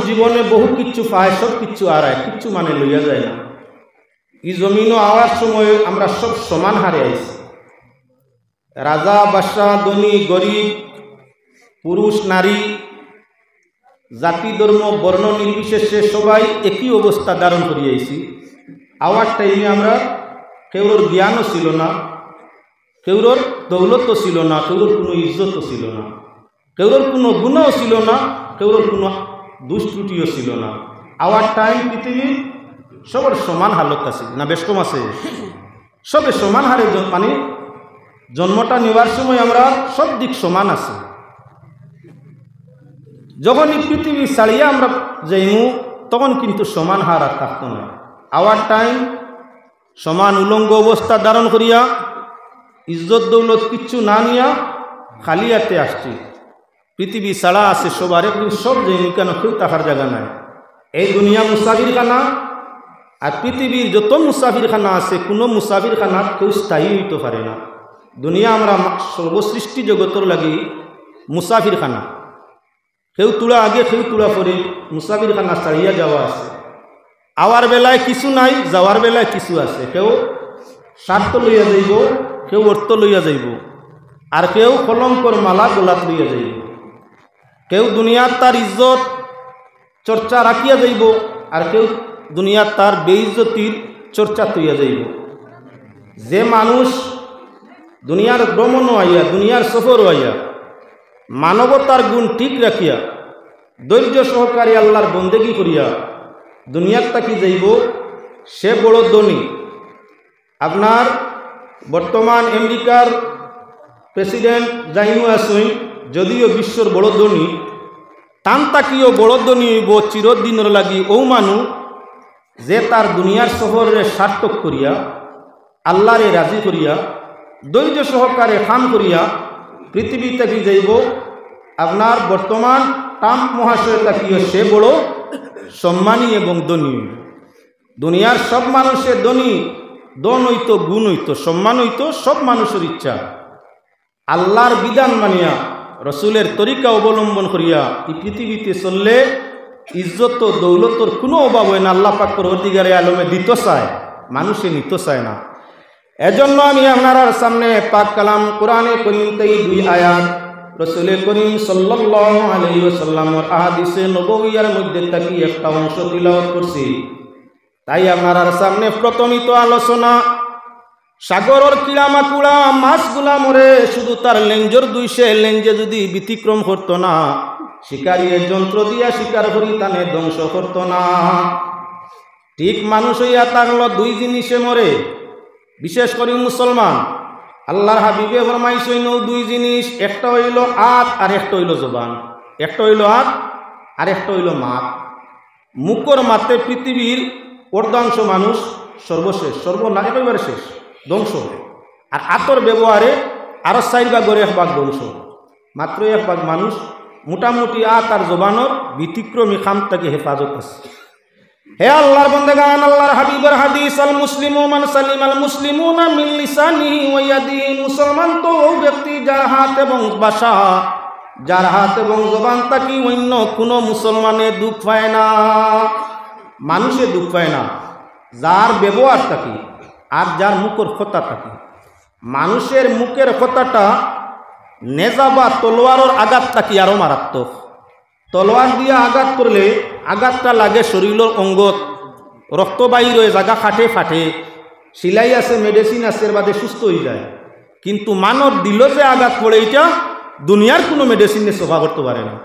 জীবনে বহু কিচ্ছু পায়, সব কিচ্ছু হারায়, কিচ্ছু মানে লইয়া যায় না। এই জমিনও আওয়ার সময় আমরা সব সমান হারে আইছি। রাজা বাদশাহ, ধনী গরিব, পুরুষ নারী, জাতি ধর্ম বর্ণ নির্বিশেষে সবাই একই অবস্থা ধারণ করিয়াছি। আওয়ার টাইমে আমরা কেউর জ্ঞানও ছিল না, কেউর দৌলতও ছিল না, কেউর কোনো ইজ্জতও ছিল না, কেউর কোনো গুণও ছিল না, কেউর কোনো দুষ্ত্রুটিও ছিল না। আওয়ার টাইম পৃথিবীর সবার সমান হালত আছে না, বেশ কম আছে, সবে সমান হারে মানে জন্মটা নেওয়ার সময় আমরা সব দিক সমান আছে। যখন এই পৃথিবী ছাড়িয়ে আমরা যাইমু তখন কিন্তু সমান হার আর থাকতো না। আওয়ার টাইম সমান উলঙ্গ অবস্থা ধারণ করিয়া ইজ্জত দৌলত কিচ্ছু না নিয়া খালি হাতে আসছি। পৃথিবী ছাড়া আছে সবার, একদিন সব যাইমু, কেন কেউ থাকার জায়গা নাই। এই দুনিয়া মুসাফির খানা, আর পৃথিবীর যত মুসাফির খানা আছে কোনো মুসাফির খানা কেউ স্থায়ী হইতে পারে না। দুনিয়া আমরা সর্বসৃষ্টি জগতর লাগি মুসাফির খানা, কেউ তুলা আগে কেউ তুলা পরে, মুসাফির খানা ছাড়িয়া যাওয়া আছে। আওয়ার বেলায় কিছু নাই, যাওয়ার বেলায় কিছু আছে। কেউ স্বার্থ লইয়া যাইব, কেউ অর্থ লইয়া যাইব, আর কেউ কলঙ্কর মালা গোলাপ লইয়া যাইব। কেউ দুনিয়ার তার ইজ্জত চর্চা রাখিয়া যাইব, আর কেউ দুনিয়ার তার বেইজ্জতির চর্চা তুইয়া যাইব। যে মানুষ দুনিয়ার ভ্রমণ আইয়া, দুনিয়ার সফর আইয়া মানবতার গুণ ঠিক রাখিয়া ধৈর্য সহকারে আল্লাহর বন্দেগী করিয়া দুনিয়ার তাকি যাইব, সে বড় ধনী। আপনার বর্তমান আমেরিকার প্রেসিডেন্ট জাইনু আসুন, যদিও বিশ্বর বড় ধনী, তান তাকিও বড় ধনী হইব চিরদিনের লাগি ও মানুষ যে তার দুনিয়ার সফরে সার্থক করিয়া আল্লাহরে রাজি করিয়া ধৈর্য সহকারে কাম করিয়া পৃথিবী থেকে যাইব। আপনার বর্তমান ট্রাম্প মহাশয় তাকিও সে বড় সম্মানী এবং ধনী। দুনিয়ার সব মানুষের ধনী, ধন হইতো, গুণ হইতো, সম্মান হইতো, সব মানুষের ইচ্ছা। আল্লাহর বিধান মানিয়া রসুলের তরিকা অবলম্বন করিয়া এই পৃথিবীতে চললে ইজ্জত দৌলতর কোনো অভাব হয় না। আল্লাহ পাক পরবর্তীকারে আলমে দিত চায়, মানুষে নিত চায় না। এজন্য আমি আপনার সামনে পাক কালাম কোরআনে করিম তাই 2 আয়াত রসুল করিম সাল্লাল্লাহু আলাইহি ওয়াসাল্লামের আহাদিসে নববিয়ার মধ্যে থাকি একটা অংশ তিলাওয়াত করছি। তাই আপনার সামনে প্রথমিত আলোচনা, সাগরের কিড়ামাকুড়া মাছগুলা মরে শুধু তার লেঞ্জর দুইশে লেঞ্জে যদি ব্যতিক্রম করতো না, শিকারীর যন্ত্র দিয়া শিকার করি তানে ধ্বংস করতো না। ঠিক মানুষ হইয়া থাকলো 2 জিনিসে মরে, বিশেষ করে মুসলমান। আল্লাহর হাবিবে ফরমাইছেন 2 জিনিস, একটা হইল হাত আর একটা হইল জবান। একটা হইল হাত আর একটা হইল মাত। মুখর মাতে পৃথিবীর অর্ধাংশ মানুষ সর্বশেষ, সর্বনা একেবারে শেষ, ধ্বংস। আর হাতর ব্যবহারে আরো 4 ভাগের 1 ভাগ ধ্বংস। মাত্র 1 ভাগ মানুষ মোটামুটি হাত আর জবানের ব্যতিক্রমী খাম থেকে হেফাজত আছে। হে আল্লাহর বান্দাগান, আল্লাহর হাবিবের হাদিস, আল মুসলিমু মান সালিমাল মুসলিমুনা মিন লিসানিহি ওয়া ইয়াদিহি। মুসলমান তো ব্যক্তি যার হাত এবং ভাষা, যার হাত এবং জবান তাকি অন্য কোনো মুসলমানে দুঃখ পায় না, মানুষে দুঃখ পায় না। যার ব্যবহার থাকি আর যার মুখের কথা থাকি। মানুষের মুখের কথাটা নেজা বা তলোয়ারের আঘাত থাকি আরো মারাত্মক। তলোয়ার দিয়ে আঘাত করলে আঘাতটা লাগে শরীরের অঙ্গত, রক্ত বাইর হয়ে জায়গা ফাটে ফাটে, সিলাই আছে, মেডিসিন আছে, এর বাদে সুস্থ হয়ে যায়। কিন্তু মানব দিল যে আঘাত পড়ে, এটা দুনিয়ার কোনো মেডিসিনে সোফা করতে পারে না।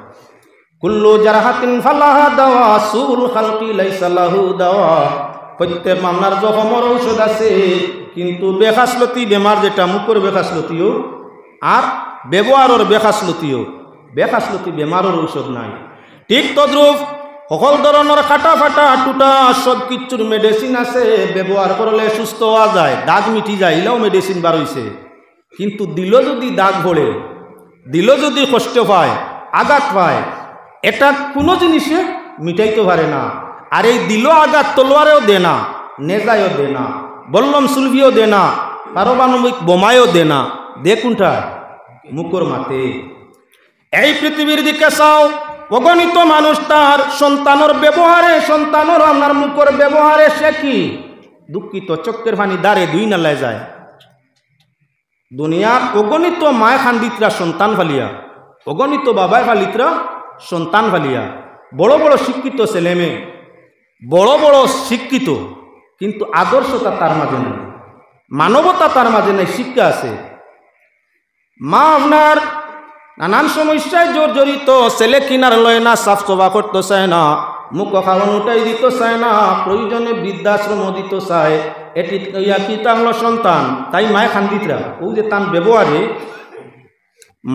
কুল্লু জারহাতিন ফালাহা দাওয়া সুল খালকি লাইসা লাহু দাওয়া। প্রত্যেক মামলার জখমের ঔষধ আছে, কিন্তু বেখাসলতি বেমার যেটা মুখের বেখাসলতিও আর ব্যবহারের বেখাসলতি বেমারের ঔষধ নাই। ঠিক তদ্রূপ সকল ধরনের কাটা ফাটা টুটা সব কিছুর মেডিসিন আছে, ব্যবহার করলে সুস্থ হওয়া যায়, দাগ মিটি যায়, এলাও মেডিসিন বার হইছে। কিন্তু দিল যদি দাগ ভরে, দিল যদি কষ্ট পায়, আঘাত পায়, এটা কোনো জিনিসে মিটাইতে পারে না। আর এই দিল আঘাত তলোয়ারেও দে না, নেজায়ও দে না, বল্লম সুলভিও দে না, পারমাণবিক বোমায়ও দে না, দে কোনটা? মুখর মাতে। এই পৃথিবীর দিকে চাও, অগণিত মানুষ তার সন্তানের ব্যবহারে, সন্তানের আপনার মুখের ব্যবহারে সে কি দুঃখিত, চক্কের পানি দাঁড়ে দুই নালায় যায়। দুনিয়ার অগণিত মায় খান্দিতরা সন্তান ফালিয়া, অগণিত বাবায় ফালিতরা সন্তান ফালিয়া, বড় বড় শিক্ষিত ছেলে মেয়ে, বড় বড় শিক্ষিত, কিন্তু আদর্শতা তার মাঝে নেই, মানবতা তার মাঝে নেই। শিক্ষা আছে, মা আপনার নানান সমস্যায় জড়িত, ছেলে কিনার লয় না, সাফ সফা করতে চায় না, মুখ খাওয়ান উঠাই দিতে চায় না, প্রয়োজনে বৃদ্ধাশ্রম দিতে চায়, এটি কি তাহল সন্তান। তাই মায় খান্দিতরা ও যে তার ব্যবহারে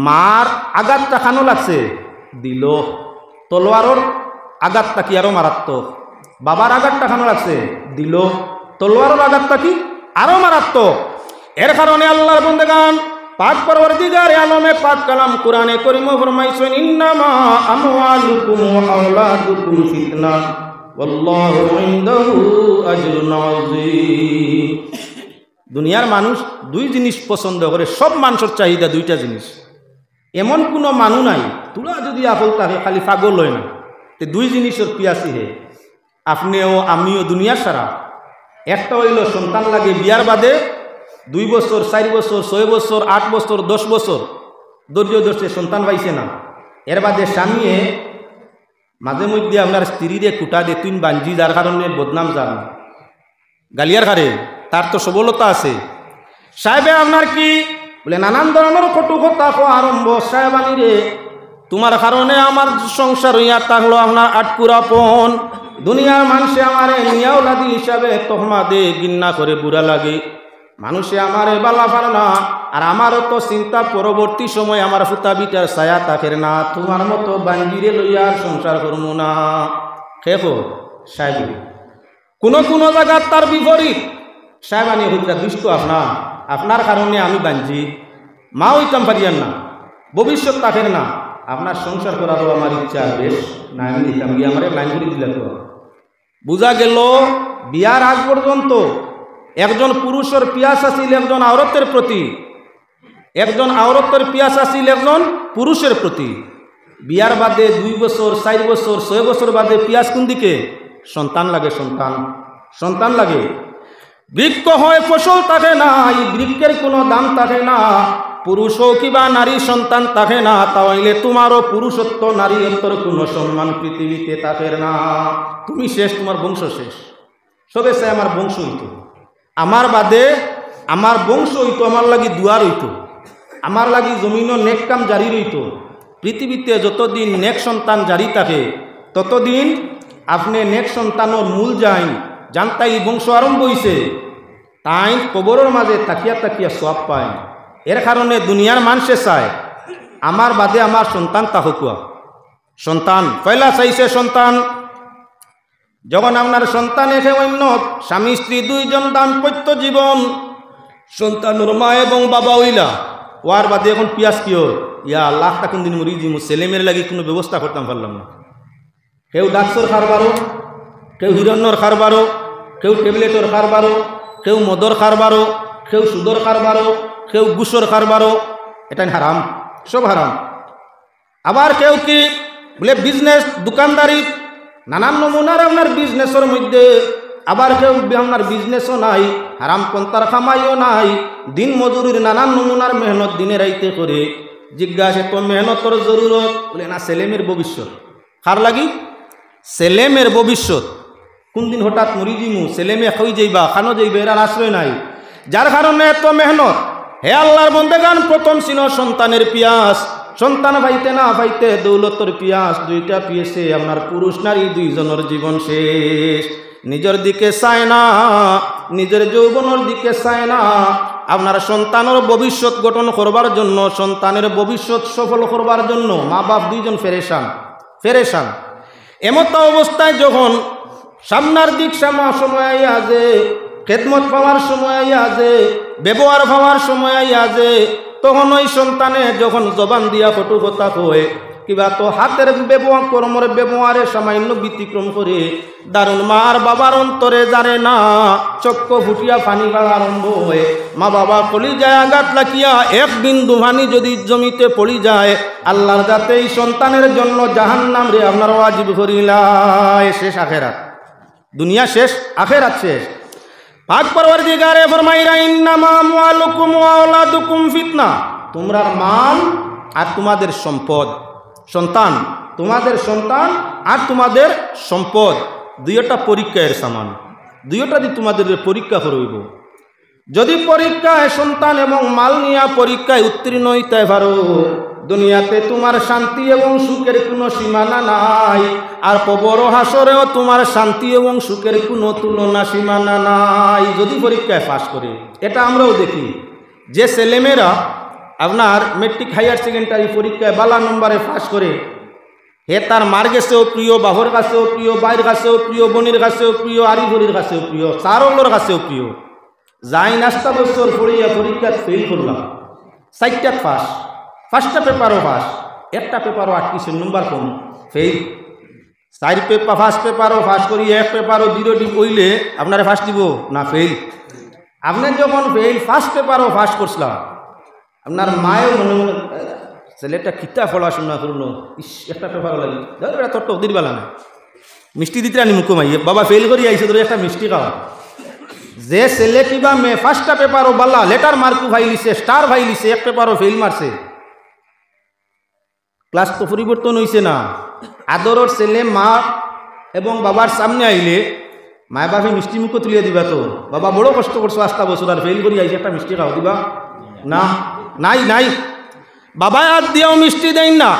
মার আঘাতটা খানো লাগছে দিল, তলোয়ারর আঘাতটা কি আরো মারাত্মক, বাবার আঘাতটা খানো লাগছে দিল, তলোয়ারর আঘাতটা কি আরো মারাত্মক। এর কারণে আল্লাহর বন্দেগান পাক পরওয়ারদিগারে আলমে পাক কালাম কোরআনে কারীমে ফরমাইছেন ইন্নামা আমওয়ালুকুম ওয়া আওলাদুকুম ফিতনা ওয়াল্লাহু ইনদাহু আজরুন আযীম। দুনিয়ার মানুষ দুই জিনিস পছন্দ করে, সব মানুষের চাহিদা দুইটা জিনিস, এমন কোনো মানুষ নাই তোরা যদি আপল থাকে খালি পাগল হয় না, তে দুই জিনিসের পিয়াসি হে আপনিও আমিও দুনিয়ার সারা। একটা হইল সন্তান লাগে বিয়ার বাদে 2 বছর 4 বছর 6 বছর 8 বছর 10 বছর ধৈর্য ধরছে, সন্তান পাইছে না, এর বাদে স্বামীয়ে মাঝে মধ্যে আপনার স্ত্রীরে কুটা দে তুই বাঞ্জি, যার কারণে বদনাম যান গালিয়ার হারে, তার তো সবলতা আছে। সাহেবে আপনার কি বলে নানান ধরনের কটু কথা আরম্ভ, সাহেবানি রে তোমার কারণে আমার সংসার হইয়া থাকলো আপনার আটকুরাপন, দুনিয়ার মানুষে আমারে নিয়াওলাদি হিসাবে তহমা দে, গিন্না করে বুড়া লাগে, মানুষে আমারে বালা পারে না, আর আমারও তো চিন্তা পরবর্তী সময় আমার ফুতা বিটার ছায়া তাকের না, তোমার মতো বাঙ্গিরে লইয়া সংসার করবো না। খেখো সাহেব কোনো কোনো জায়গার তার বিপরীত, সাহেবানি হইতা দুষ্ট আপনার কারণে আমি বাঞ্জি, মা হইতাম পারিয়ান না, ভবিষ্যৎ তাকের না, আপনার সংসার করারও আমার ইচ্ছা বেশ না, আমি দিতাম গিয়ে আমার লাইন করে দিলে তো। বুঝা গেল বিয়ার আগ পর্যন্ত একজন পুরুষের পিয়াস আছিল একজন আওরতের প্রতি, একজন আওরতের পিয়াস আছিল একজন পুরুষের প্রতি। বিয়ার বাদে 2 বছর 4 বছর 6 বছর বাদে পিয়াস কোন দিকে? সন্তান লাগে, সন্তান লাগে। বৃক্ষ হয় ফসল থাকে না, এই বৃক্ষের কোনো দাম থাকে না, পুরুষ হোক কিবা নারী সন্তান থাকে না, তাহলে তোমারও পুরুষত্ব নারীত্বর কোনো সম্মান পৃথিবীতে থাকে না, তুমি শেষ, তোমার বংশ শেষ। সবে চাই আমার বংশ হইতো, আমার বাদে আমার বংশ হইতো, আমার লাগি দুয়ার হইতো, আমার লাগি জমিনও নেক কাম জারি রইতো। পৃথিবীতে যতদিন নেক সন্তান জারি থাকে ততদিন আপনি নেক সন্তানের মূল যাইন, জানতাই বংশ আরম্ভ হইছে, তাই কবরের মাঝে তাকিয়া তাকিয়া সব পায়। এর কারণে দুনিয়ার মানুষে চায় আমার বাদে আমার সন্তান তাহকুয়া, সন্তান পয়লা চাইছে সন্তান। যখন আপনার সন্তান এসে অন্য স্বামী স্ত্রী 2 জন দাম্পত্য জীবন, সন্তানের মা এবং বাবা হইলা, ওয়ার বাদে এখন পিয়াস কিয় ইয়া আল্লাহ কোন দিন মরি জিমু, ছেলে মেয়ের লাগি কোনো ব্যবস্থা করতাম পারলাম না। কেউ ডাক্সর খারবারো, কেউ হিরণ্যর খারবারো, কেউ ট্যাবলেটর খারবারো, কেউ মদর খারবারো, কেউ সুদর খারবারো, কেউ গুসর খারবারো, এটাই হারাম, সব হারাম। আবার কেউ কি বলে বিজনেস দোকানদারি, নানান নমুনার আপনার বিজনেসের মধ্যে, আবার কেউ আপনার বিজনেসও নাই, হারাম পন্থার খামাইও নাই, দিন মজুরির নানান নমুনার মেহনত দিনে রাইতে করে। জিজ্ঞাসা তো মেহনতর জরুরত, বলে না ছেলেমেয়ের ভবিষ্যৎ, কার লাগি? ছেলেমেয়ের ভবিষ্যৎ। কোন দিন হঠাৎ মরি জিমু, ছেলেমেয়ে খাই যাইবা, খানো যাইবা, এর আশ্রয় নাই, যার কারণে এত মেহনত। হে আল্লাহর বন্দেগান, প্রথম ছিল সন্তানের পিয়াস, সন্তান পাইতে না পাইতে দৌলতর পিয়াস, 2টা পিয়েছে আপনার পুরুষ নারী 2 জনের জীবন শেষ। নিজের দিকে চায় না, নিজের যৌবনের দিকে চায় না, আপনার সন্তানের ভবিষ্যৎ গঠন করবার জন্য, সন্তানের ভবিষ্যৎ সফল করবার জন্য মা বাপ 2 জন ফেরেশান। এমত অবস্থায় যখন সামনার দিক সময় আইয়া যে, খেদমত পাওয়ার সময় আইয়া যে, ব্যবহার পাওয়ার সময় আইয়া যে, তখন ওই সন্তানে যখন জবান দিয়া কটু কথা কয় কিবা তো হাতের ব্যবহার কর্মের ব্যবহারে সামান্য ব্যতিক্রম করে দারুণ মার বাবার অন্তরে জানে না চক্ষু ফুটিয়া পানি পড়া আরম্ভ হয়ে মা বাবা পড়ি যায় আঘাত লাখিয়া এক বিন্দু পানি যদি জমিতে পড়ি যায় আল্লাহর যাতে এই সন্তানের জন্য জাহান্নাম রে আপনার ওয়াজিব করিলায়। শেষ আখেরাত, দুনিয়া শেষ, আখেরাত শেষ। পাক পরওয়ারদিগারে ফরমাইরা ইন্নামা আমওয়ালুকুম ওয়া আওলাদুকুম ফিতনা, তোমরা মান আর তোমাদের সম্পদ, সন্তান, তোমাদের সন্তান আর তোমাদের সম্পদ দুইটা পরীক্ষার সামান, দুইটা দিয়ে তোমাদের পরীক্ষা করব। যদি পরীক্ষায় সন্তান এবং মাল নিয়া পরীক্ষায় উত্তীর্ণ হইতে পারো দুনিয়াতে তোমার শান্তি এবং সুখের কোনো সীমানা নাই, আর কবর হাসরেও তোমার শান্তি এবং সুখের কোনো তুলনা সীমানা নাই যদি পরীক্ষায় পাস করে। এটা আমরাও দেখি যে ছেলেমেয়েরা আপনার মেট্রিক হায়ার সেকেন্ডারি পরীক্ষায় বালা নম্বরে পাস করে হে তার মার কাছেও প্রিয়, বাবার কাছেও প্রিয়, বাইর কাছেও প্রিয়, বোনের কাছেও প্রিয়, আরিভরির কাছেও প্রিয়, চারলোর কাছেও প্রিয়। যাই নাস্তা বছর পড়িয়া পরীক্ষা ফেল করলাম, 4টা পাস, 5টা পেপারও পাস, একটা পেপারও 28 নম্বর কম, ফেল। 4 পেপার 5 পেপারও পাস করি, 1 পেপারও 0 ডিপ হইলে আপনারা ফার্স্ট দিব না ফেল। আপনি যখন ফেল 1 পেপারও পাস করছিলাম আপনার মায়েও মনে মনে ছেলেটা কিতা পড়াশোনা করলো, ইস একটা পেপারও লাগে এটা তোর টক দিবেলা না, মিষ্টি দিতে আনি মুখ মাইয়ে বাবা ফেল করি আইসে তোর একটা মিষ্টি খাওয়া। যে ছেলে কিবা মে 5টা পেপারও বালা লেটার মার্কু ভাইলিছে, স্টার ভাইলিছে, 1 পেপারও ফেল মারছে, ক্লাস তো পরিবর্তন হয়েছে না। আদরের ছেলে মা এবং বাবার সামনে আইলে মায় বাপে মিষ্টি মুখও তুলিয়ে দিবা, তো বাবা বড় কষ্ট করছো 8টা বছর আর ফেল করি আইসে একটা মিষ্টি খাও দিবা না, নাই নাই। বাবা হাত দিয়েও মিষ্টি দেন না,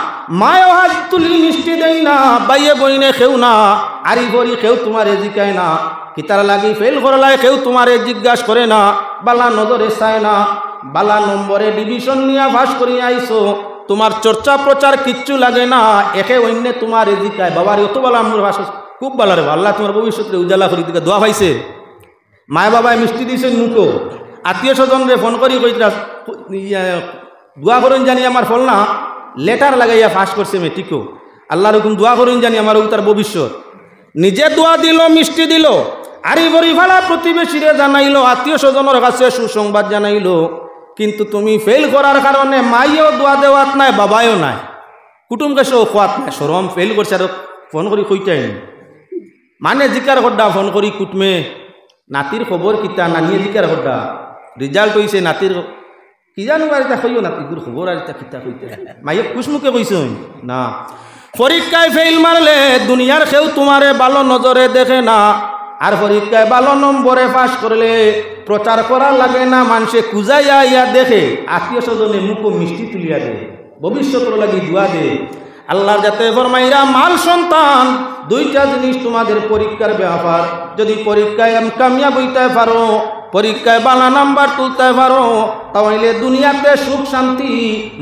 মায়ও হাত তুলি মিষ্টি দেন না, বাইয়ে বইনে খেউ না, আরি ভরি খেউ তোমার জিকায় না, কিতার লাগি ফেল করলাই কেউ তোমারে জিজ্ঞাসা করে না, বালা নজরে চায় না, বালা নম্বরে ডিভিশন নিয়ে পাস করিয়া আইসো, তোমার চর্চা প্রচার কিচ্ছু লাগে না, একে অন্য তোমার জিকায় বাবার অত বালা আমার ভাষ খুব ভালো রে, আল্লাহ তোমার ভবিষ্যতে উজালা করি দিকে দোয়া পাইছে। মায় বাবায় মিষ্টি দিয়েছেন মুখো, আত্মীয় স্বজনরে ফোন করি কইরা দোয়া করেন জানি আমার ফল না, লেটার লাগাইয়া পাস করছে মেট্রিকও, আল্লাহর হুকুম দোয়া করেন জানি আমার তার ভবিষ্যৎ। নিজে দোয়া দিল, মিষ্টি দিল, আরি বরি ফালা প্রতিবেশীরে জানাইলো, আত্মীয় স্বজনের কাছে সুসংবাদ জানাইলো, কিন্তু তুমি ফেল করার কারণে মাইও দোয়া দেওয়াত নাই, বাবাও নাই, কুটুম কাছেও খোয়াত নাই, সরম ফেল করছে আর ফোন করি কইটাই মানে জিকার করডা ফোন করি কুটমে নাতির খবর কিতা, নানিয়ে জিকার করডা রেজাল্ট হয়েছে নাতির কি জানো আর এটা কইও নাতিগুর খবর আর এটা কিতা কইতে মাইয়ে কুসমুখে কইছ না। পরীক্ষায় ফেল মারলে দুনিয়ার কেউ তোমারে ভালো নজরে দেখে না, আর পরীক্ষায় ভালো নম্বরে পাস করলে প্রচার করা লাগে না, মানুষে কুজাইয়া ইয়া দেখে, আত্মীয় স্বজনে মুখো মিষ্টি তুলিয়া দে, ভবিষ্যৎ লাগি দোয়া দে। আল্লাহর যাতে ফরমাইরা মাল সন্তান দুইটা জিনিস তোমাদের পরীক্ষার ব্যাপার, যদি পরীক্ষায় কামিয়াব হইতে পারো, পরীক্ষায় বালা নাম্বার তুলতে পারো, তাহলে দুনিয়াতে সুখ শান্তি,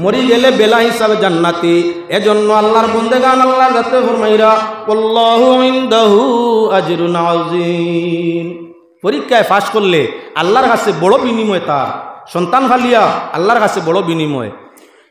মরি গেলে বেলা হিসাবে জান্নাতি। এজন্য আল্লাহর বন্দেগান আল্লাহর যাতে ফরমাইরা আল্লাহু ইনদাহু আজরুন আযীম, পরীক্ষায় পাস করলে আল্লাহর কাছে বড় বিনিময়, তার সন্তান ফালিয়া আল্লাহর কাছে বড় বিনিময়,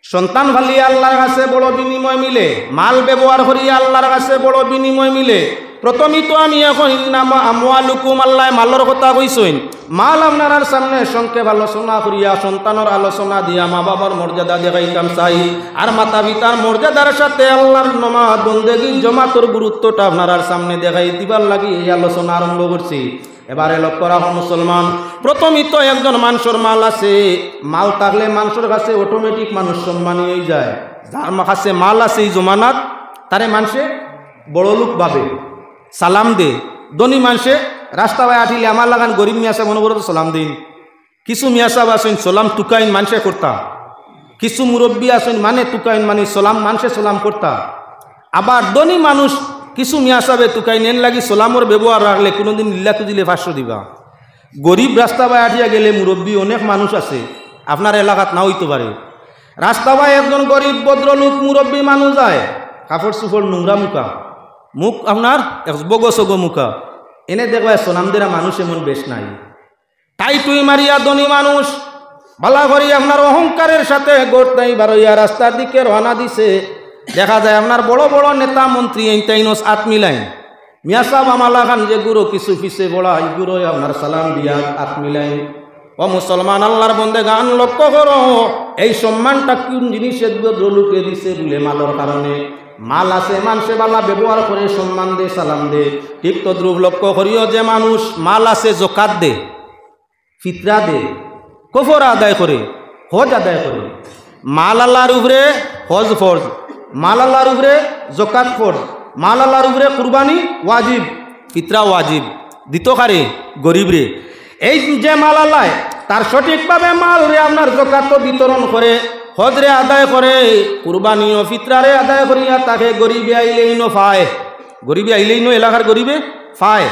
সন্তান ফালিয়া আল্লাহর কাছে বড় বিনিময় মিলে, মাল ব্যবহার করিয়া আল্লাহর কাছে বড় বিনিময় মিলে। প্রথমেই তো আমি এখন ইন্নামা আমওয়ালুকুম আল্লাহ মালর কথা কইছেন, মাল আপনার সামনে সংক্ষেপ আলোচনা করিয়া সন্তানের আলোচনা দিয়া মা বাবার মর্যাদা দেখাইতাম চাই, আর মাতা পিতার মর্যাদার সাথে আল্লাহর নামাজ বন্দেগী জমাতর গুরুত্বটা আপনার সামনে দেখাই দিবার লাগি এই আলোচনা আরম্ভ করছি। এবারে লক্ষ্য রাখো মুসলমান, প্রথমেই তো একজন মানুষের মাল আছে, মাল থাকলে মানুষের কাছে অটোমেটিক মানুষ সম্মানী হয়ে যায়। যার কাছে মাল আছে এই জমানাত তারে মানুষে বড় লোক ভাবে, সালাম দে। ধনী মানুষে রাস্তা বাই আঠিলে আমার লাগান গরিব মিয়াসা মনে করো তো সালাম দিন, কিছু মিয়াসাব আসেন সালাম টুকাইন মানুষে করতা, কিছু মুরব্বী আসেন মানে টুকাইন মানে সালাম মানুষে সালাম করতা। আবার ধনী মানুষ কিছু মিয়াসাবে টুকাইন এন লাগি সালামর ব্যবহার রাখলে কোনোদিন লিল্লা খুঁজিলে 500 দিবা। গরিব রাস্তা বাই আঠিয়া গেলে মুরব্বী অনেক মানুষ আছে, আপনার এলাকাত না হইতে পারে। রাস্তা বাই একজন গরিব ভদ্রলোক মুরব্বী মানুষ যায়, কাপড় চুপড় নোংরা মুখা, মুখ আপনার বগো সগো মুখা, এনে দেখবা সোনামদেরা মানুষ এমন বেশ নাই। তাই তুই মারিয়া ধনী মানুষ বালা করি আপনার অহংকারের সাথে গোটাই বারইয়া রাস্তার দিকে রওনা দিছে। দেখা যায় আপনার বড় বড় নেতা মন্ত্রী এইটাইনস আত মিলাই মিয়া সাহেব আমালা খান যে গুরু কিছু পিছে বড়া এই গুরু আপনার সালাম দিয়া আত মিলাই। ও মুসলমান আল্লাহর বন্দেগান লক্ষ্য করো, এই সম্মানটা কোন জিনিসের লোকে দিছে বলে মালের কারণে। মাল আছে মানুষে বালা ব্যবহার করে সম্মান দে সালাম দে। ঠিক তদ্রুপ লক্ষ্য করিও যে মানুষ মাল আছে জকাত দে, ফিতরা দে, কফর আদায় করে, হজ আদায় করে। মাল আল্লাহর উপরে হজ ফরজ, মাল আল্লাহর উপরে জকাত ফরজ, মাল আল্লাহর উপরে কুরবানি ওয়াজিব, ফিতরা ওয়াজিব। দিতকারে গরিব রে এই যে মাল আল্লাহ তার সঠিকভাবে মাল রে আপনার জকাত বিতরণ করে, হজরে আদায় করে, কুরবানি ও ফিতরারে আদায় করিয়া তাকে গরিবে আইলেই নো পায়, গরিবে আইলেই নো এলাকার গরিবে পায়।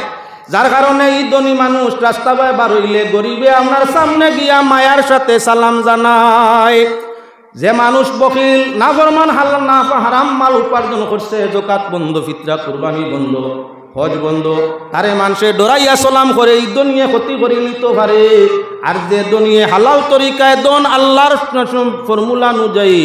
যার কারণে এই ধনী মানুষ রাস্তা বাই বার হইলে গরিবে আপনার সামনে গিয়া মায়ার সাথে সালাম জানায়। যে মানুষ বকিল নাফরমান হালাল না হারাম মাল উপার্জন করছে, জকাত বন্ধ, ফিতরা কুরবানি বন্ধ, হজ বন্ধ, তারে মানুষে ডরাইয়া সালাম করে এই দুনিয়া ক্ষতি করে নিতে পারে। আর যে দুনিয়া হালাল তরিকায় দন আল্লাহর ফর্মুলা অনুযায়ী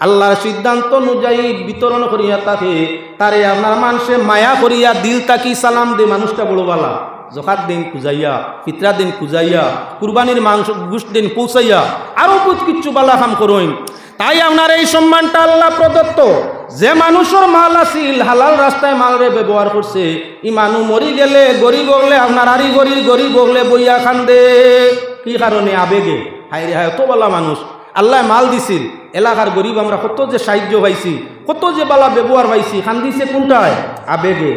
আল্লাহর সিদ্ধান্ত অনুযায়ী বিতরণ করিয়া থাকে, তারে আপনার মানুষে মায়া করিয়া দিল তাকি সালাম দে। মানুষটা বড় বালা, জকাত দিন খুঁজাইয়া, ফিতরা দিন খুঁজাইয়া, কুরবানির মাংস গুশ দিন পৌঁছাইয়া, আরও বহুত কিচ্ছু বালা কাম করইন। তাই আপনার এই সম্মানটা আল্লাহ প্রদত্ত। যে মানুষের মাল আছিল হালাল রাস্তায় মালরে ব্যবহার করছে, ই মানুষ মরি গেলে গরিব হলে আপনার আরি গরিব হলে বইয়া খান্দে। কি কারণে? আবেগে। হাই রে হায়, এত বালা মানুষ আল্লাহ মাল দিছিল, এলাকার গরিব আমরা কত যে সাহায্য পাইছি, কত যে বালা ব্যবহার পাইছি, খান্দিছে কোনটায়? আবেগে।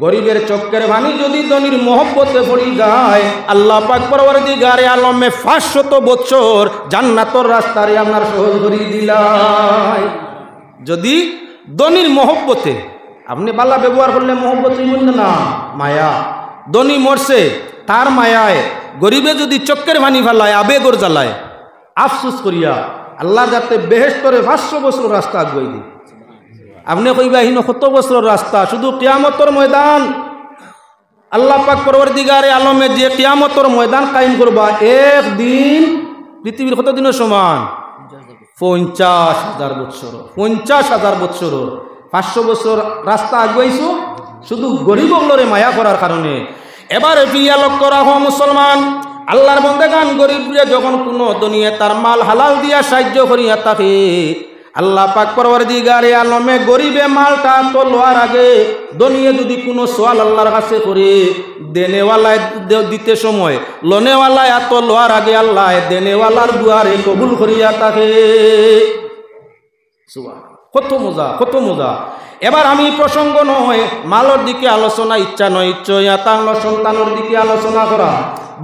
গরিবের চক্কের ভানি যদি ধনীর মহব্বতে পড়ি যায়, আল্লাহ পাক পরওয়ারদিগারে আলমে 500 বছর জান্নাতের রাস্তারে আপনার সহজ করে দিলাই। যদি ধনীর মহব্বতে আপনি বালা ব্যবহার করলে মহব্বত হইল না, মায়া। ধনী মরছে তার মায়ায়, গরিবে যদি চক্কের ভানি ফেলায়, আবেগর জ্বালায়, আফসোস করিয়া আল্লাহ যাতে বেহেশতরে 500 বছর রাস্তা আগুয়াই দিই। আপনি কইবা হিনো কত বছর রাস্তা? শুধু কিয়ামতের ময়দান আল্লাহ পাক পরওয়ারদিগারে আলমে যে কিয়ামতের ময়দান কায়েম করবা, একদিন পৃথিবীর কত দিনের সমান? 50,000 বছর। 50,000 বছর, 500 বছর রাস্তা আগুয়াইছো শুধু গরিব বলরে মায়া করার কারণে। এবারে ফিরিয়া লক্ষ্য রাখো মুসলমান, আল্লাহর বন্দেগান গরিবরে যখন কোনো দুনিয়া তার মাল হালাল দিয়া সাহায্য করিয়া থাকে, আল্লাহ পাক পরওয়ারদিগারে আলমে গরিবে মালটা তো লওয়ার আগে দুনিয়া যদি কোনো সওয়াল আল্লাহর কাছে করে, দেনেওয়ালায় দিতে সময়, লনেওয়ালায় এত লওয়ার আগে আল্লাহ দেনেওয়ালার দুয়ারে কবুল করিয়া থাকে। কত মজা, কত মজা। এবার আমি প্রসঙ্গ নয় মালর দিকে আলোচনা, ইচ্ছা নয় ইচ্ছা তাংল সন্তানের দিকে আলোচনা করা।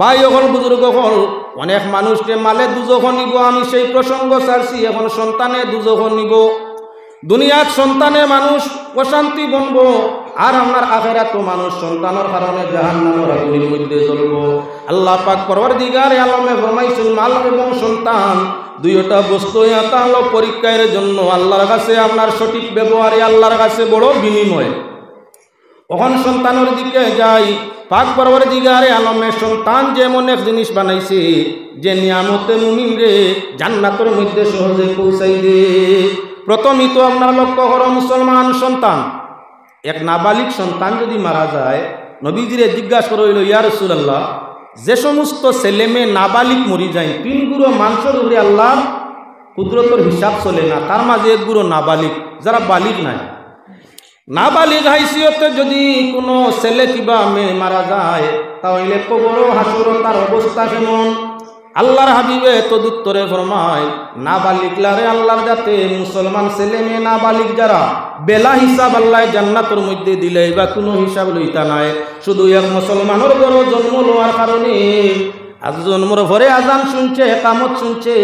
ভাই হল, বুজুর্গ হল, অনেক মানুষকে মালে দুজখ নিব, আমি সেই প্রসঙ্গ ছাড়ছি। এখন সন্তানে দুজখ নিব। দুনিয়ার সন্তানে মানুষ অশান্তি বনব, আর আমার আখিরাতে মানুষ সন্তানের কারণে জাহান্নামের আগুনের মধ্যে জ্বলব। আল্লাহ পাক পরওয়ারদিগারে আলমে ফরমাইছেন, মাল এবং সন্তান দুইটা বস্তু এটা হলো পরীক্ষার জন্য। আল্লাহর কাছে আপনার সঠিক ব্যবহারে আল্লাহর কাছে বড় বিনিময়। ওখান সন্তানের দিকে যাই, পাক পরওয়ারদিগারে আলমে সন্তান যেমন এক জিনিস বানাইছে যে নিয়ামতে মুমিন রে জান্নাতের মধ্যে সহজে পৌঁছাই দে। প্রথমই তো আপনার লক্ষ্য করো মুসলমান, সন্তান এক নাবালিক সন্তান যদি মারা যায়, নবীজিরে জিজ্ঞাসা করইল, ইয়া রাসূলুল্লাহ, যে সমস্ত ছেলে মেয়ে নাবালিক মরি যায়, 3 গুঁড়ো মাংসের উপরে আল্লাহ কুদরতের হিসাব চলে না, তার মাঝে 1 গুঁড়ো নাবালিক, যারা বালিক নাই। নাবালিক হাইসিয়তে যদি কোনো ছেলে কিবা মেয়ে মারা যায়, তাহলে কবর হাসর তার অবস্থা কেমন? আল্লাহর হাবিবে তদুত্তরে ফরমায়, নাবালিকলারে আল্লাহর যাতে মুসলমান ছেলে মেয়ে নাবালিক যারা বেলা হিসাব আল্লাহ জান্নাতের মধ্যে দিলে বা কোনো হিসাব লইতা নাই। শুধু এক মুসলমানের বড় জন্ম লওয়ার কারণে, আজ জন্মর ভরে আজান শুনছে, একামত শুনছে,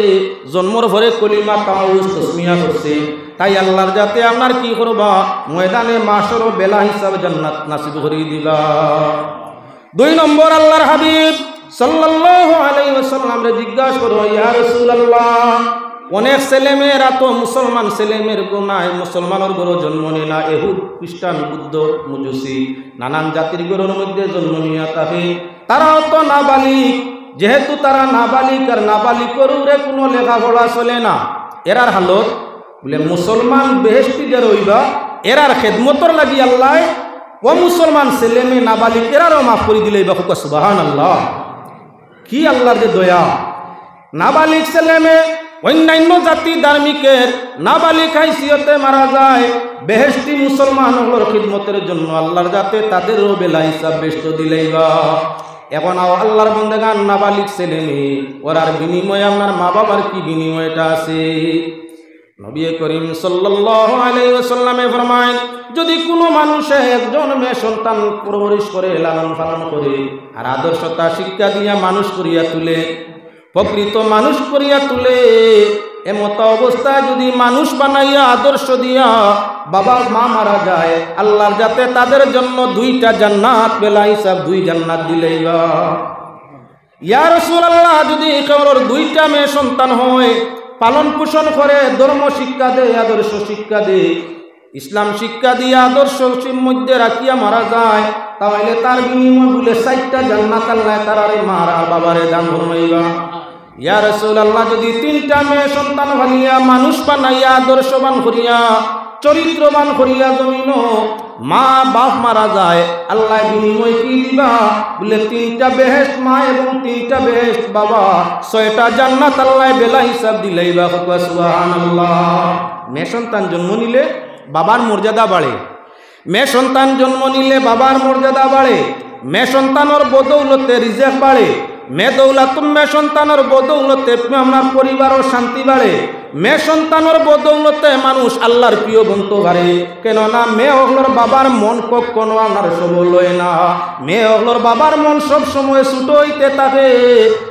জন্মর ভরে কলিমা তাউজ তসমিয়া করছে, তাই আল্লাহর যাতে আপনার কি করবা, ময়দানে মাসর বেলা হিসাব জান্নাত নাসিব করে দিবা। 2 নম্বর, আল্লাহর হাবিব সাল্লাল্লাহু আলাইহি ওয়াসাল্লাম রে জিজ্ঞাসা করো, ইয়া রাসূলুল্লাহ, অনেক ছেলেমেয়েরা তো মুসলমান ছেলেমেয়ের গোনায় মুসলমানের গরু জন্ম নেয় না, এহুদ খ্রিস্টান বুদ্ধ মজুসি নানান জাতির গরুর মধ্যে জন্ম নিয়ে থাকে, তারাও তো নাবালিক, যেহেতু তারা নাবালিক আর নাবালিকর উপরে কোনো লেখাপড়া চলে না, এরার হালত বলে মুসলমান বেহেশতি যে রইবা এরার খেদমতর লাগি আল্লাহ ও মুসলমান ছেলে মেয়ে নাবালিক এরারও মাফ করে দিলে বা হুকা সুবহানাল্লাহ। কি আল্লাহর যে দয়া! নাবালিক ছেলে মেয়ে অন্যান্য জাতি ধার্মিকের নাবালিক হাইসিয়তে মারা যায়, বেহেশতি মুসলমান হলোর খিদমতের জন্য আল্লাহর যাতে তাদেরও বেলা হিসাব বেষ্ট দিলেইবা। এখন আল্লাহর বন্দেগান নাবালিক ছেলে মেয়ে ওরার বিনিময়ে আপনার মা বাবার কি বিনিময়টা আছে? নবী করিম সাল্লাল্লাহু আলাইহি ওয়াসাল্লামে ফরমায়, যদি কোনো মানুষে একজন মেয়ে সন্তান পরবরিশ করে লালন পালন করে আর আদর্শতা শিক্ষা দিয়া মানুষ করিয়া তুলে, প্রকৃত মানুষ করিয়া তুলে, এমত অবস্থায় যদি মানুষ বানাইয়া আদর্শ দিয়া বাবা মা মারা যায়, আল্লাহর যাতে তাদের জন্য দুইটা জান্নাত বেলা হিসাব দুই জান্নাত দিলেইবা। ইয়া রাসূলুল্লাহ, যদি কারোর দুইটা মেয়ে সন্তান হয়, পালন পোষণ করে, ধর্ম শিক্ষা দেয়, আদর্শ শিক্ষা দেয়, ইসলাম শিক্ষা দিয়ে আদর্শ মধ্যে রাখিয়া মারা যায়, তাহলে তার বিনিময় বলে 4টা জান্নাত আল্লাহ তারারে মারা বাবারে দান ফরমাইবা। ইয়া রাসূলুল্লাহ, যদি 3টা মেয়ে সন্তান ভালিয়া মানুষ বানাইয়া আদর্শবান করিয়া চরিত্রবান করিয়া জমিন মা বাপ মারা যায়, আল্লাহ বিনিময় কি দিবা বলে 3টা বেহেশত মা এবং 3টা বেহেশত বাবা, 6টা জান্নাত আল্লাহ বেলা হিসাব দিলেইবা। সুবহানাল্লাহ। মেয়ে সন্তান জন্ম নিলে বাবার মর্যাদা বাড়ে, মেয়ে সন্তান জন্ম নিলে বাবার মর্যাদা বাড়ে, মেয়ে সন্তানের বদৌলতে রিজেক বাড়ে, মেয়ে সন্তানের বদৌলতে আপনার পরিবারের শান্তি বাড়ে, মেয়ে সন্তানের বদৌলতে মানুষ আল্লাহর প্রিয় বন্ধু বাড়ে। কেননা মেয়ে হলোর বাবার মন কখনো আপনার সবল হয় না, মেয়ে হলোর বাবার মন সব সময় ছোট হইতে থাকে,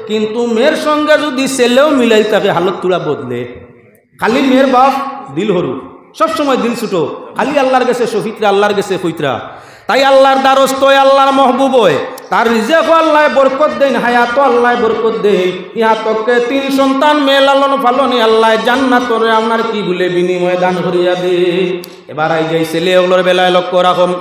কিন্তু মেয়ের সঙ্গে যদি ছেলেও মিলাই থাকে হালত তুলা বদলে। খালি মেয়ের বাপ দিল হরু, সব সময় দিল ছোট, খালি আল্লাহর গেছে শফিতরা, আল্লাহর গেছে কইতরা। তাই আল্লাহর দ্বারস্থ হয়, আল্লাহর মহবুব হয়, তার রিজেক আল্লাহ বরকত দেন, হায়াত আল্লাহ বরকত দেন। ইহাতকে 3 সন্তান মেয়ে লালন পালনে আল্লাহ জান্নাতরে আপনার কি বলে বিনিময় দান করিয়া দে। এবার আই যাই ছেলে ওগুলোর বেলায় লক্ষ্য রাখুন।